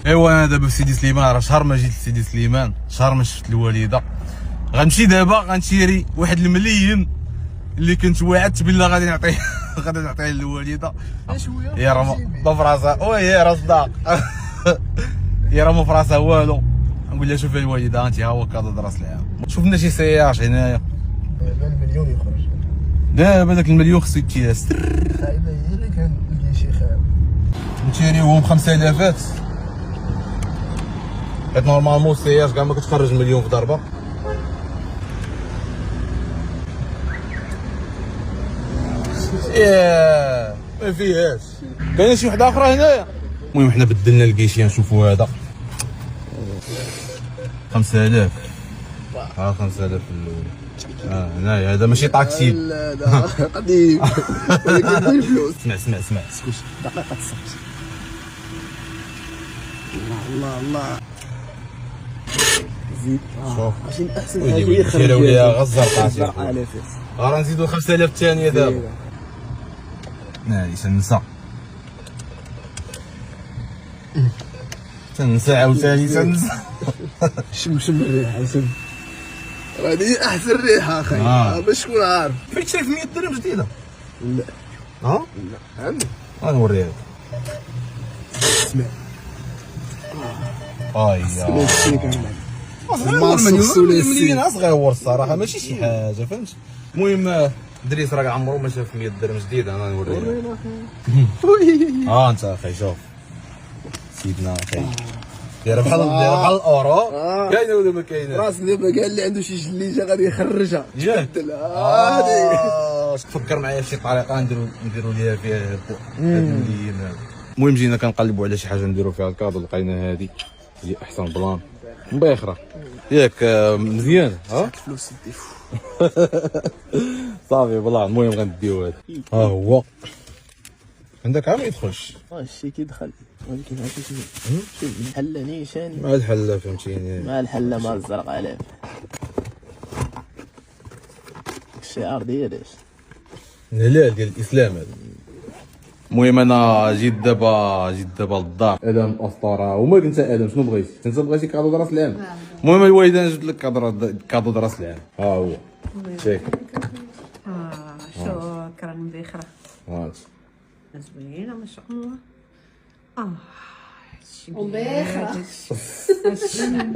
يا ايوا انا دابا في سيدي سليمان، راه شهر ما جيت لسيدي سليمان، شهر ما شفت الوالده. غنمشي دابا غنشري واحد المليون اللي كنت وعدت بالله غادي نعطيه غادي نعطيه للوالده. يا راه ما فراسها وي راه صداق يا راه ما فراسها والو. نقول لها شوفي الوالده انت ها هو كادو راس العام. شوفنا شي سياج هنايا دابا المليون يخرج، دابا داك المليون خصو يتياس. خايبه هي اللي كنلقى شي خايب نشريوهم 5000 حيت نورمالمون السياج كاع ما كتخرج مليون في ضربه. ما فيهاش. كاينه شي وحده اخرى هنايا. المهم حنا بدلنا الكيشيه نشوفوا هذا 5000. 5000 في الاول. هنايا هذا ماشي طاكسي. لا هذا قديم ولكن الفلوس. اسمع اسكت دقيقه الصمت. الله زيد شوف ماشي من احسن ويلي حاجه ويلي يخرج شراو ليها غير الزرقاء. الزرقاء لافيس. راه نزيدو 5000 الثانيه دابا. ناري تنسى عاوتاني تنسى. شم الريحه شم. هذه احسن ريحه اخي باش تكون عارف. فين شريت 100 درهم جديده؟ لا ها؟ لا عندي. غنوريها لك. اسمع يا السي كامل المليون صغيور الصراحه ماشي شي حاجه فهمت. المهم دريس راه عمرو ما شاف 100 درهم جديده. انا نوريها انت اخي شوف سيدنا اخي دايره بحال الاورو. كاينه ولا ما كاينه؟ راس دابا كاع اللي عنده شي جليجه غادي يخرجها. ياك هادي تفكر معايا في شي طريقه نديروا ليها فيها هاد المليون هذا. المهم جينا كنقلبوا على شي حاجه نديروا فيها الكادو، لقينا هادي هي احسن بلان مباخره ياك مزيان. الفلوس دي صافي بلان. المهم غنديو هذا هو عندك عام يدخلش. الشي كيدخل ولكن عرفتي شوف الحله نيشاني مع الحله فهمتيني، مع الحله مع الزرقاء لاف الشعار ديالاش الهلال ديال الاسلام هذا. المهم انا جيت دابا للدار. ادم الاسطوره وما انت ادم شنو بغيتي؟ انت بغيتي كادو د راس العام. المهم الوالده جبت لك كادو د راس العام. هو شيك. شكرا بخير. زوينه ما شاء الله. وباخرة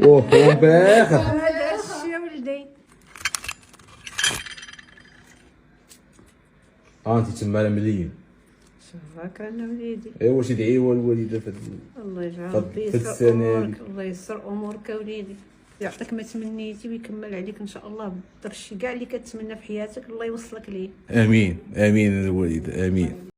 وباخر هذا الشيء يا ولدي. انت تما المليون. شوفك انا وليدي. ايوا شي دعيوه الوالده في الله يجعل طب ربي في يسر السنة امورك، هذه. الله يسر امورك وليدي، يعطيك ما تمنيتي ويكمل عليك ان شاء الله بالشي كاع اللي كتمنى في حياتك الله يوصلك ليه. امين امين الوالده امين.